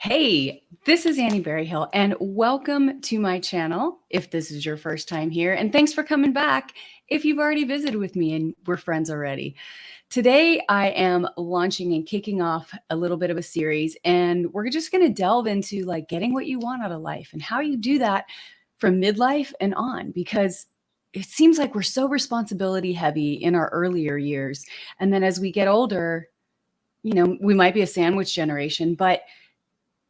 Hey, this is Annie Berryhill, and welcome to my channel if this is your first time here. And thanks for coming back if you've already visited with me and we're friends already. Today, I am launching and kicking off a little bit of a series, and we're just going to delve into like getting what you want out of life and how you do that from midlife and on, because it seems like we're so responsibility heavy in our earlier years. And then as we get older, we might be a sandwich generation, but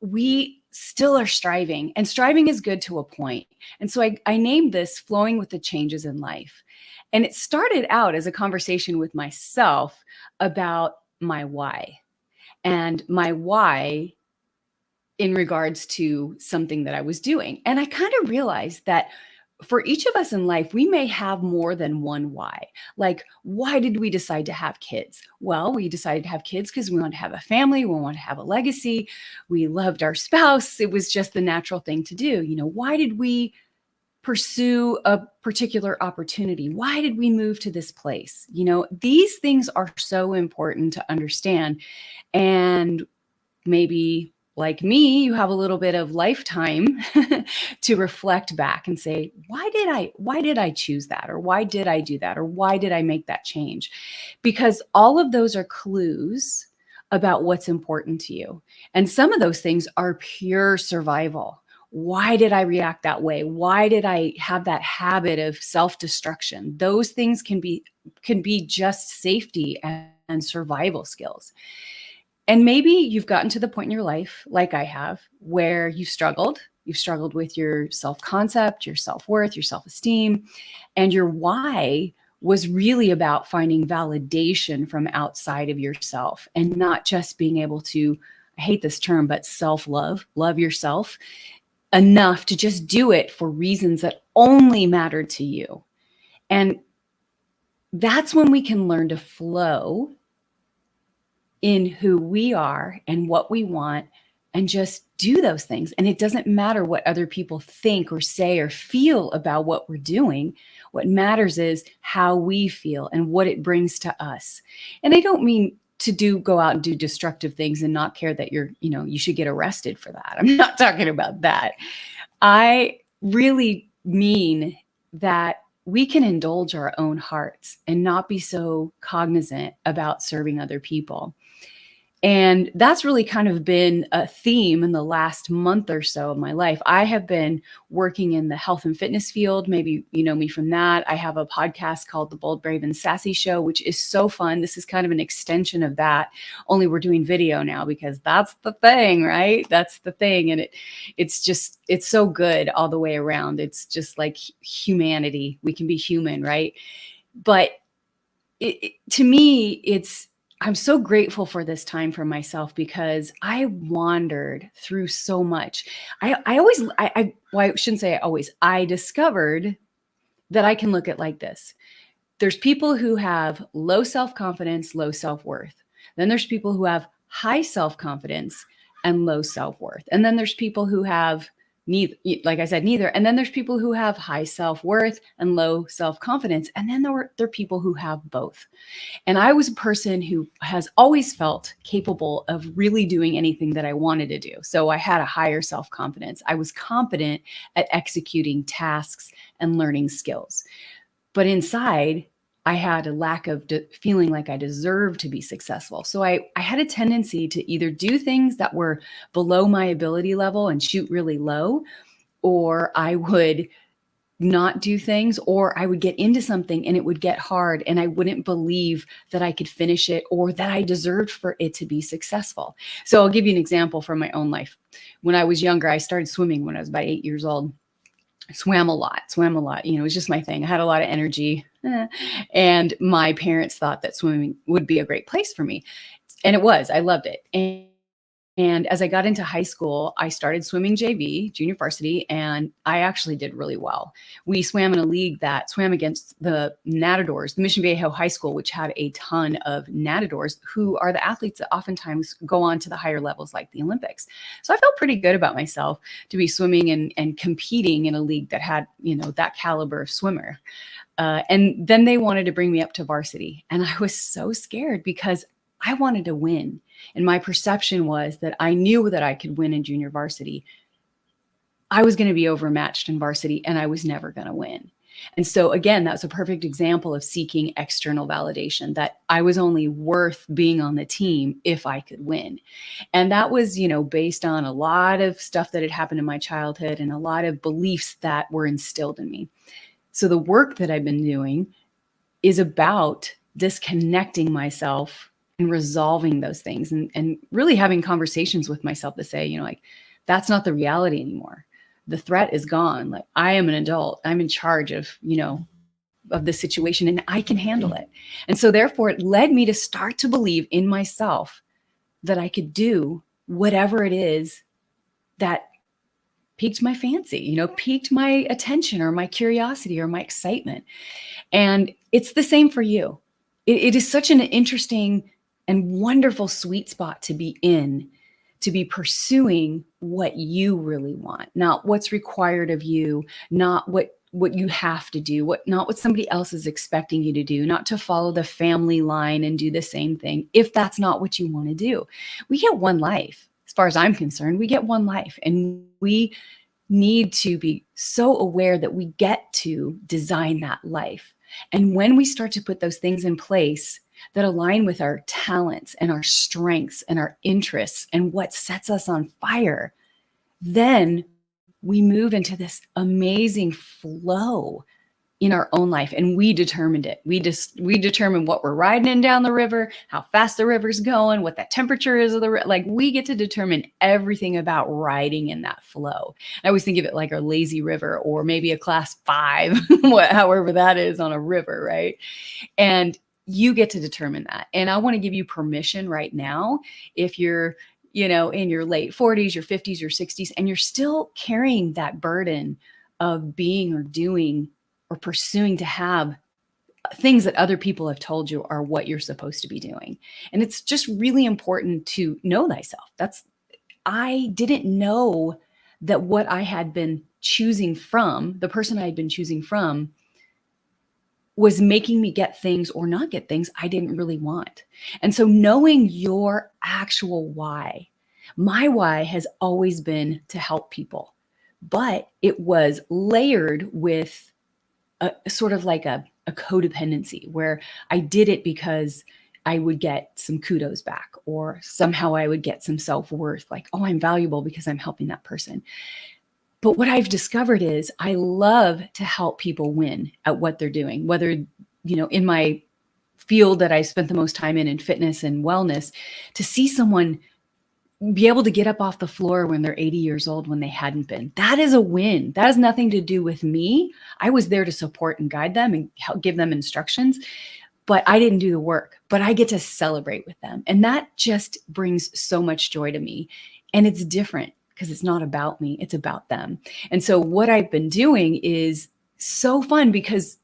we still are striving, and striving is good to a point. And so I named this Flowing with the Changes in Life. And it started out as a conversation with myself about my why, and my why in regards to something that I was doing. And I kind of realized that for each of us in life, we may have more than one why. Like, why did we decide to have kids? Well, we decided to have kids because we want to have a family, we want to have a legacy, we loved our spouse. It was just the natural thing to do. Why did we pursue a particular opportunity? Why did we move to this place? These things are so important to understand. And maybe like me, you have a little bit of lifetime to reflect back and say, why did I choose that? Or why did I do that? Or why did I make that change? Because all of those are clues about what's important to you. And some of those things are pure survival. Why did I react that way? Why did I have that habit of self-destruction? Those things can be just safety and survival skills. And maybe you've gotten to the point in your life, like I have, where you've struggled. You've struggled with your self-concept, your self-worth, your self-esteem, and your why was really about finding validation from outside of yourself and not just being able to, I hate this term, but self-love, love yourself enough to just do it for reasons that only mattered to you. And that's when we can learn to flow in who we are and what we want and just do those things. And it doesn't matter what other people think or say or feel about what we're doing. What matters is how we feel and what it brings to us. And I don't mean to go out and do destructive things and not care that you should get arrested for that. I'm not talking about that. I really mean that we can indulge our own hearts and not be so cognizant about serving other people. And that's really kind of been a theme in the last month or so of my life. I have been working in the health and fitness field. Maybe you know me from that. I have a podcast called The Bold, Brave, and Sassy Show, which is so fun. This is kind of an extension of that, only we're doing video now because that's the thing, right? That's the thing. And it's so good all the way around. It's just like humanity. We can be human, right? But to me, I'm so grateful for this time for myself because I wandered through so much. I shouldn't say I always, I discovered that I can look at like this. There's people who have low self-confidence, low self-worth. Then there's people who have high self-confidence and low self-worth. And then there's people who have neither, like I said, neither. And then there's people who have high self-worth and low self-confidence. And then there are people who have both. And I was a person who has always felt capable of really doing anything that I wanted to do. So I had a higher self-confidence. I was competent at executing tasks and learning skills. But inside, I had a lack of feeling like I deserved to be successful. So I had a tendency to either do things that were below my ability level and shoot really low, or I would not do things, or I would get into something and it would get hard and I wouldn't believe that I could finish it or that I deserved for it to be successful. So I'll give you an example from my own life. When I was younger, I started swimming when I was about 8 years old. I swam a lot. It was just my thing. I had a lot of energy. And my parents thought that swimming would be a great place for me. And it was. I loved it. And as I got into high school, I started swimming JV, junior varsity, and I actually did really well. We swam in a league that swam against the Natadors, the Mission Viejo High School, which had a ton of Natadors, who are the athletes that oftentimes go on to the higher levels like the Olympics. So I felt pretty good about myself to be swimming and competing in a league that had, that caliber of swimmer. And then they wanted to bring me up to varsity. And I was so scared because I wanted to win. And my perception was that I knew that I could win in junior varsity. I was going to be overmatched in varsity and I was never going to win. And so again, that's a perfect example of seeking external validation, that I was only worth being on the team if I could win. And that was, based on a lot of stuff that had happened in my childhood and a lot of beliefs that were instilled in me. So the work that I've been doing is about disconnecting myself and resolving those things, and really having conversations with myself to say, like, that's not the reality anymore. The threat is gone. Like, I am an adult. I'm in charge of the situation, and I can handle it. And so therefore it led me to start to believe in myself that I could do whatever it is that piqued my fancy, piqued my attention or my curiosity or my excitement. And it's the same for you. It is such an interesting and wonderful sweet spot to be in, to be pursuing what you really want, not what's required of you, not what you have to do, not what somebody else is expecting you to do, not to follow the family line and do the same thing if that's not what you want to do. We get one life. As far as I'm concerned, we get one life, and we need to be so aware that we get to design that life. And when we start to put those things in place that align with our talents and our strengths and our interests and what sets us on fire, then we move into this amazing flow in our own life. And we determined it. We determine what we're riding in down the river, how fast the river's going, what the temperature is of the river. Like, we get to determine everything about riding in that flow. I always think of it like a lazy river, or maybe a class 5, however that is on a river, right? And you get to determine that. And I want to give you permission right now, if you're in your late 40s, your 50s, your 60s, and you're still carrying that burden of being or doing or pursuing to have things that other people have told you are what you're supposed to be doing. And it's just really important to know thyself. I didn't know that what I had been choosing from, the person I had been choosing from, was making me get things or not get things I didn't really want. And so knowing your actual why, my why has always been to help people, but it was layered with a sort of like a codependency, where I did it because I would get some kudos back, or somehow I would get some self-worth, like, oh, I'm valuable because I'm helping that person. But what I've discovered is I love to help people win at what they're doing, whether, in my field that I spent the most time in fitness and wellness, to see someone be able to get up off the floor when they're 80 years old when they hadn't been. That is a win. That has nothing to do with me. I was there to support and guide them and help give them instructions, but I didn't do the work. But I get to celebrate with them. And that just brings so much joy to me. And it's different because it's not about me, it's about them. And so what I've been doing is so fun, because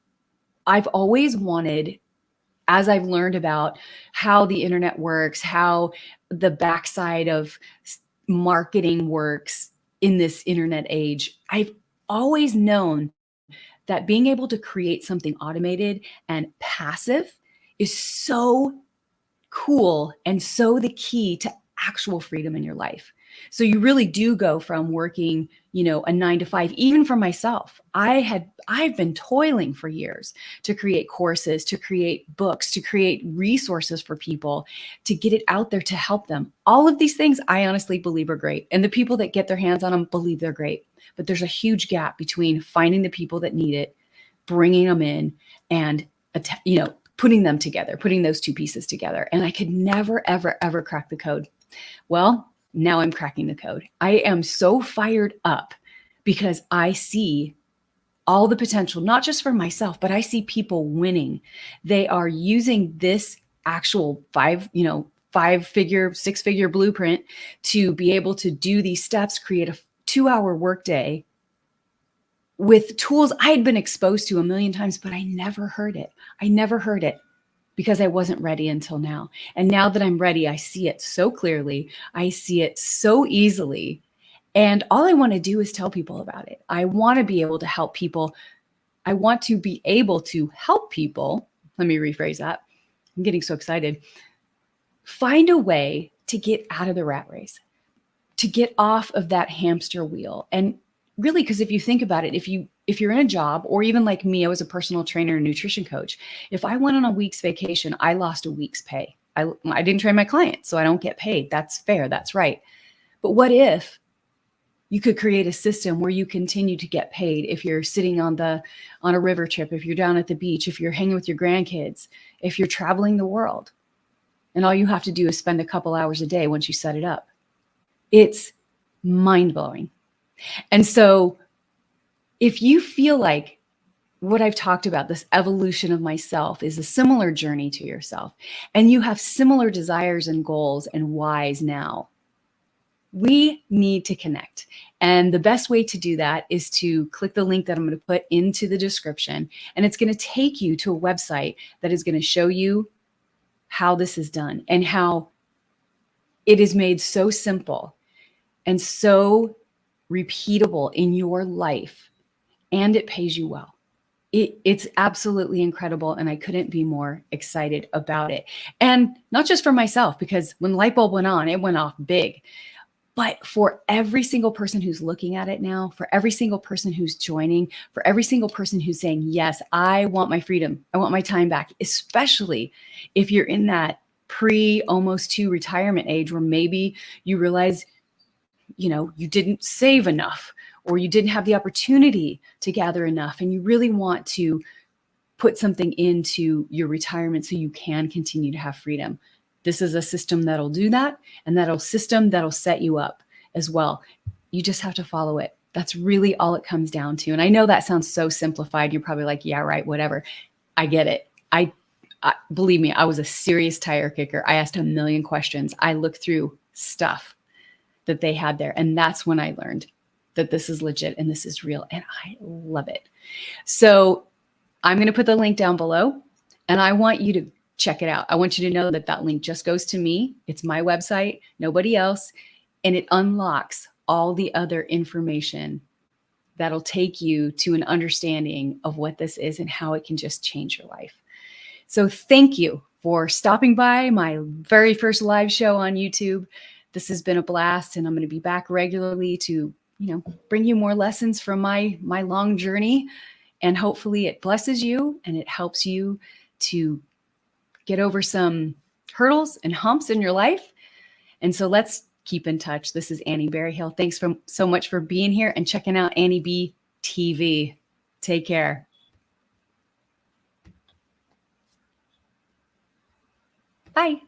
I've always wanted, as I've learned about how the internet works, how the backside of marketing works in this internet age, I've always known that being able to create something automated and passive is so cool and so the key to actual freedom in your life. So you really do go from working, a 9 to 5, even for myself. I've been toiling for years to create courses, to create books, to create resources for people, to get it out there to help them. All of these things I honestly believe are great. And the people that get their hands on them believe they're great. But there's a huge gap between finding the people that need it, bringing them in, and, putting them together, putting those two pieces together. And I could never, ever, ever crack the code. Well, now I'm cracking the code. I am so fired up because I see all the potential, not just for myself, but I see people winning. They are using this actual 5-figure, 6-figure blueprint to be able to do these steps, create a 2-hour workday with tools I had been exposed to a million times, but I never heard it. I never heard it because I wasn't ready until now. And now that I'm ready, I see it so clearly. I see it so easily. And all I want to do is tell people about it. I want to be able to help people. I want to be able to help people. Let me rephrase that. I'm getting so excited. find a way to get out of the rat race, to get off of that hamster wheel. And really, because if you think about it, if you're in a job, or even like me, I was a personal trainer and nutrition coach. If I went on a week's vacation, I lost a week's pay. I didn't train my client, so I don't get paid. That's fair. That's right. But what if you could create a system where you continue to get paid if you're sitting on a river trip, if you're down at the beach, if you're hanging with your grandkids, if you're traveling the world, and all you have to do is spend a couple hours a day once you set it up? It's mind-blowing. And so if you feel like what I've talked about, this evolution of myself, is a similar journey to yourself, and you have similar desires and goals and whys now, we need to connect. And the best way to do that is to click the link that I'm going to put into the description. And it's going to take you to a website that is going to show you how this is done and how it is made so simple and so repeatable in your life. And it pays you well. It's absolutely incredible. And I couldn't be more excited about it. And not just for myself, because when the light bulb went on, it went off big. But for every single person who's looking at it now, for every single person who's joining, for every single person who's saying, yes, I want my freedom, I want my time back, especially if you're in that almost to retirement age where maybe you realize, you didn't save enough, or you didn't have the opportunity to gather enough, and you really want to put something into your retirement so you can continue to have freedom. This is a system that'll do that, and that'll set you up as well. You just have to follow it. That's really all it comes down to. And I know that sounds so simplified. You're probably like, yeah, right, whatever. I get it. I believe me, I was a serious tire kicker. I asked a million questions. I looked through stuff that they had there. And that's when I learned that this is legit and this is real. And I love it. So I'm going to put the link down below, and I want you to check it out. I want you to know that that link just goes to me. It's my website, nobody else. And it unlocks all the other information that'll take you to an understanding of what this is and how it can just change your life. So thank you for stopping by my very first live show on YouTube. This has been a blast, and I'm going to be back regularly to, bring you more lessons from my long journey. And hopefully it blesses you and it helps you to get over some hurdles and humps in your life. And so let's keep in touch. This is Annie Berryhill. Thanks so much for being here and checking out Annie B TV. Take care. Bye.